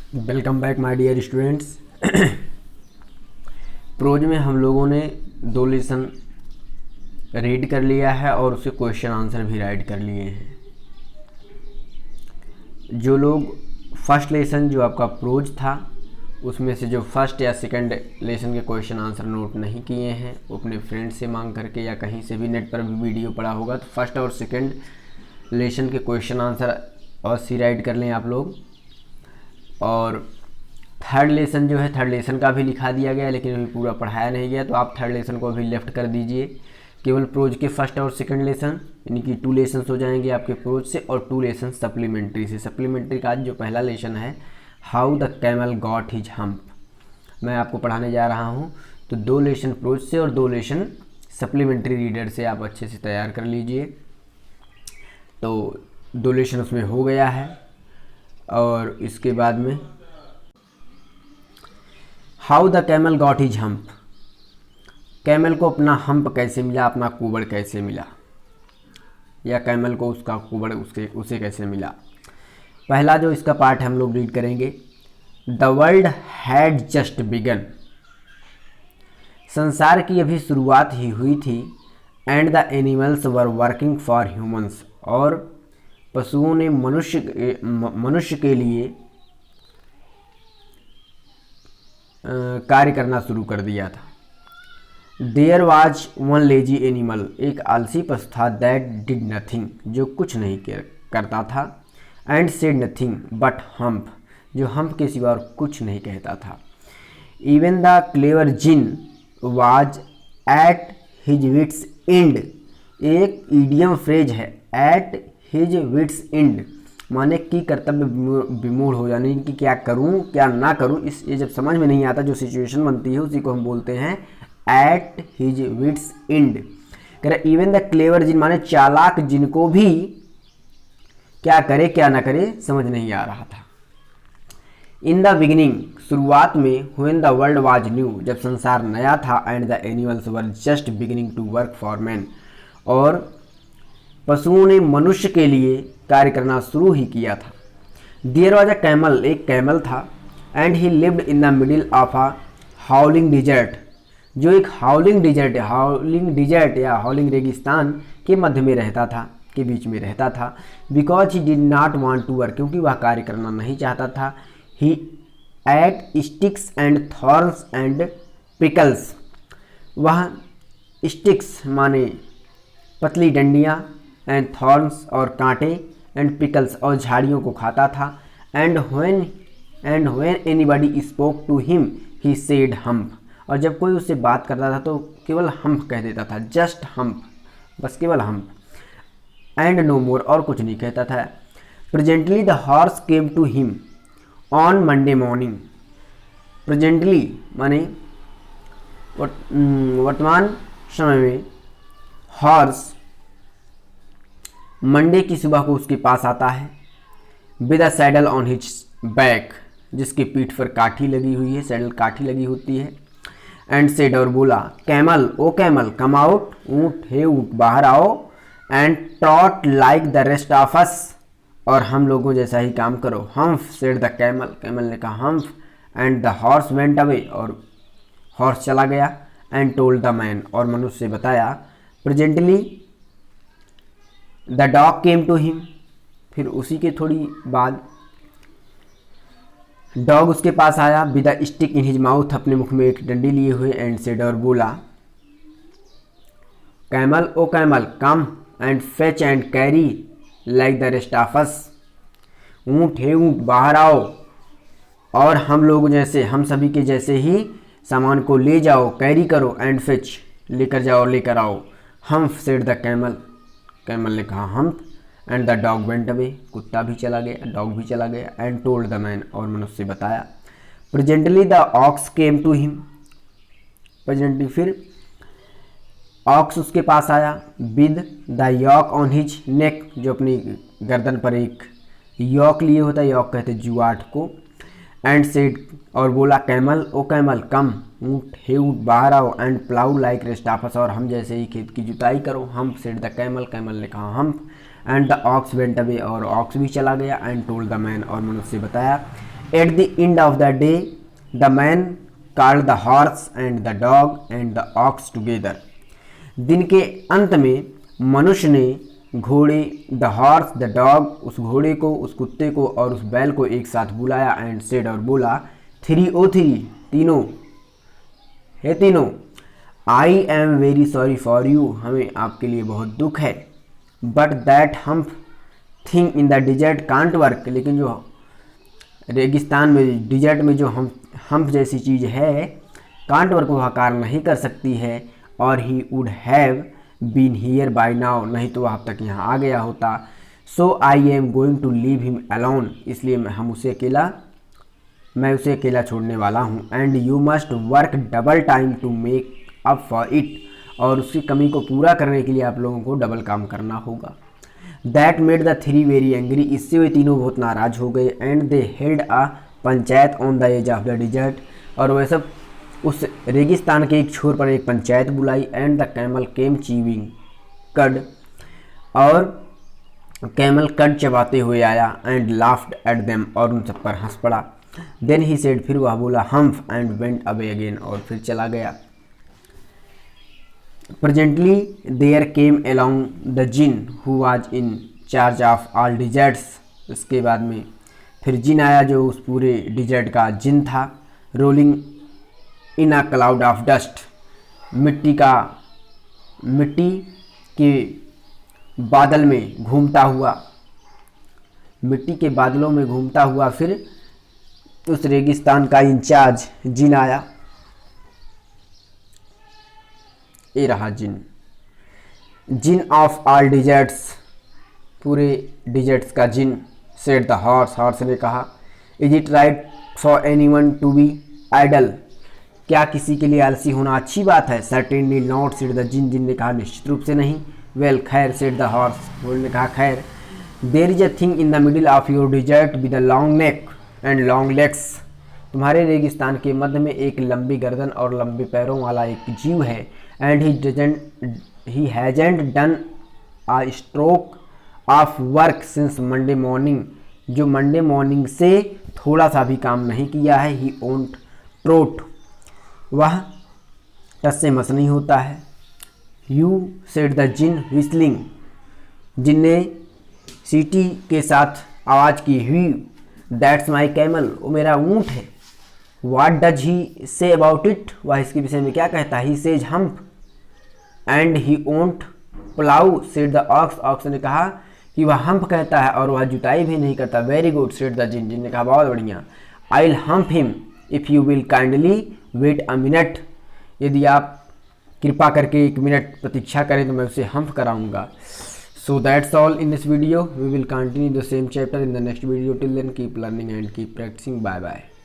Welcome back my dear students. Prose में हम लोगों ने 2 लेसन रीड कर लिया है और उसके क्वेश्चन आंसर भी राइट कर लिए हैं। जो लोग फर्स्ट लेसन जो आपका प्रोज था उसमें से जो फर्स्ट या सेकंड लेसन के क्वेश्चन आंसर नोट नहीं किए हैं वो अपने फ्रेंड से मांग करके या कहीं से भी नेट पर भी वीडियो पड़ा होगा तो फर्स्ट और सेकंड लेसन के क्वेश्चन आंसर अवश्य राइट कर लें आप लोग। और थर्ड लेसन जो है थर्ड लेसन का भी लिखा दिया गया लेकिन अभी पूरा पढ़ाया नहीं गया तो आप थर्ड लेसन को अभी लेफ्ट कर दीजिए। केवल प्रोज के फर्स्ट और सेकंड लेसन यानी कि 2 लेसन हो जाएंगे आपके प्रोज से और 2 लेसन सप्लीमेंट्री से। सप्लीमेंट्री का आज जो पहला लेसन है how the camel got his hump मैं आपको पढ़ाने जा रहा हूँ। तो 2 लेसन प्रोज से और 2 लेसन सप्लीमेंट्री रीडर से आप अच्छे से तैयार कर लीजिए। तो 2 लेसन उसमें हो गया है और इसके बाद में how the camel got his hump, camel को अपना हम्प कैसे मिला, अपना कुबड़ कैसे मिला या कैमल को उसका कुबड़ उसे कैसे मिला। पहला जो इसका पार्ट हम लोग रीड करेंगे। The world had just begun, संसार की अभी शुरुआत ही हुई थी। And the animals were working for humans, और पशुओं ने मनुष्य के लिए कार्य करना शुरू कर दिया था। There was one lazy animal, एक आलसी पशु था। दैट डिड नथिंग, जो कुछ नहीं करता था। And said nothing but hump, जो हम्प के सिवा और कुछ नहीं कहता था। Even the clever djinn was at his wits end, एक ईडियम फ्रेज है। एट हिज विट्स एंड माने कि कर्तव्य विमूढ़ हो, यानी कि क्या करूं क्या ना करूं, इस ये जब समझ में नहीं आता जो सिचुएशन बनती है उसी को हम बोलते हैं एट हिज विट्स एंड। कह रहे इवन द क्लेवर जिन माने चालाक जिनको भी क्या करे क्या ना करे समझ नहीं आ रहा था। इन द बिगिनिंग, शुरुआत में। When the world was new, जब संसार नया था। And the animals were just beginning to work for man, और पशुओं ने मनुष्य के लिए कार्य करना शुरू ही किया था। देयर वाज अ कैमल, एक कैमल था। And he lived in the middle of a howling desert, जो एक हाउलिंग डिजर्ट या हाउलिंग रेगिस्तान के मध्य में रहता था, के बीच में रहता था। Because he did not want to work, क्योंकि वह कार्य करना नहीं चाहता था। He ate sticks and thorns and pickles, वह स्टिक्स माने पतली डंडियाँ, एंड थॉर्न्स और कांटे, एंड पिकल्स और झाड़ियों को खाता था। And when anybody spoke to him he said hump, और जब कोई उससे बात करता था तो केवल हम्प कह देता था, जस्ट हम्प, बस केवल हम्प। एंड नो मोर, और कुछ नहीं कहता था। Presently the horse came to him on Monday morning, presently माने वर्तमान समय में, हॉर्स मंडे की सुबह को उसके पास आता है। With a saddle on his back, जिसके पीठ पर काठी लगी हुई है, सैडल काठी लगी होती है। एंड सेड, और बोला, camel O camel come out, ऊँट हे ऊँट बाहर आओ। And trot like the rest of us, और हम लोगों जैसा ही काम करो। Humph said the camel, camel ने कहा humph. And the horse went away, और हॉर्स चला गया। एंड टोल्ड द मैन, और मनुष्य से बताया। Presently the dog came to him, फिर उसी के थोड़ी बाद डॉग उसके पास आया। With a stick in his mouth, अपने मुख में एक डंडी लिए हुए। एंड सेड, और बोला, camel O camel come and fetch and carry like the rest of us, ऊँट हे ऊँट बाहर आओ और हम लोग जैसे, हम सभी के जैसे ही सामान को ले जाओ, कैरी करो। एंड फेच लेकर जाओ, लेकर आओ। हम्फ सेड द कैमल, कैमल ने कहा hump. And the dog went away, कुत्ता भी चला गया, डॉग भी चला गया। एंड टोल्ड द मैन, और मनुष्य बताया। Presently the ox came to him, presently फिर ऑक्स उसके पास आया। With the yoke on his neck, जो अपनी गर्दन पर एक यॉक लिए होता है, यॉक कहते जुआट को। एंड सेड, और बोला, कैमल ओ कैमल कम, ऊँट हे ऊँट बाहर आओ। And plough like rest of us, और हम जैसे ही खेत की जुताई करो। Hump said the camel, camel ने कहा hump. And the ox went away, और ऑक्स भी चला गया। एंड टोल्ड द मैन, और मनुष्य बताया। At the end of the day the man called the horse and the dog and the ox together. दिन के अंत में मनुष्य ने घोड़े, द हॉर्स, द डॉग, उस घोड़े को, उस कुत्ते को और उस बैल को एक साथ बुलाया एंड सेड और बोला, 303 तीनों है तीनों, I am very sorry for you, हमें आपके लिए बहुत दुख है, but that hump thing in the dessert can't work, लेकिन जो रेगिस्तान में, डिजर्ट में जो हम्प जैसी चीज़ है, कांट वर्क वह कार्य नहीं कर सकती है, और he would have been here by now, नहीं तो वह अब तक यहाँ आ गया होता। So I am going to leave him alone, इसलिए मैं उसे अकेला छोड़ने वाला हूँ। And you must work double time to make up for it, और उसकी कमी को पूरा करने के लिए आप लोगों को डबल काम करना होगा। That made the three very angry, इससे वे तीनों बहुत नाराज हो गए। And they held a panchayat on the edge of the desert, और वह सब उस रेगिस्तान के एक छोर पर एक पंचायत बुलाई। And the camel came chewing कड, और कैमल कड चबाते हुए आया। एंड लाफ्ड एट देम, और उन सब पर हंस पड़ा। देन ही सेड, फिर वह बोला, humph, and went away again, और फिर चला गया। Presently there came along the djinn who was in charge of all deserts, इसके बाद में फिर जिन आया जो उस पूरे डिजर्ट का जिन था। Rolling in a cloud of dust, मिट्टी के बादल में घूमता हुआ, मिट्टी के बादलों में घूमता हुआ फिर उस रेगिस्तान का इंचार्ज जिन आया। ये रहा djinn, djinn of all deserts, पूरे डिजर्ट्स का djinn. Said the horse, horse ने कहा, is it right for anyone to be idle, क्या किसी के लिए आलसी होना अच्छी बात है? Certainly not, said the djinn, djinn ने कहा, निश्चित रूप से नहीं। वेल खैर, सेड द हॉर्स, घोड़े ने कहा, खैर। There is a thing in the middle of your desert with a long neck and long legs, तुम्हारे रेगिस्तान के मध्य में एक लंबी गर्दन और लंबे पैरों वाला एक जीव है। And he hasn't done a stroke of work since Monday morning, जो मंडे मॉर्निंग से थोड़ा सा भी काम नहीं किया है। ही ओंट ट्रोट, वह टस से मस नहीं होता है। You said the djinn whistling, जिन ने सीटी के साथ आवाज़ की हुई। दैट्स माई कैमल, वो मेरा ऊँट है। What does he say about it, वह इसके विषय में क्या कहता है? He says hump and he won't plough, said the ox, ox ने कहा कि वह हम्प कहता है और वह जुताई भी नहीं करता। Very good, said the djinn, djinn ने कहा, बहुत बढ़िया। I will humph him if you will kindly wait a minute, यदि आप कृपा करके 1 मिनट प्रतीक्षा करें तो मैं उसे हम्प कराऊंगा। So that's all in this video. We will continue the same chapter in the next video. Till then, keep learning and keep practicing. Bye bye.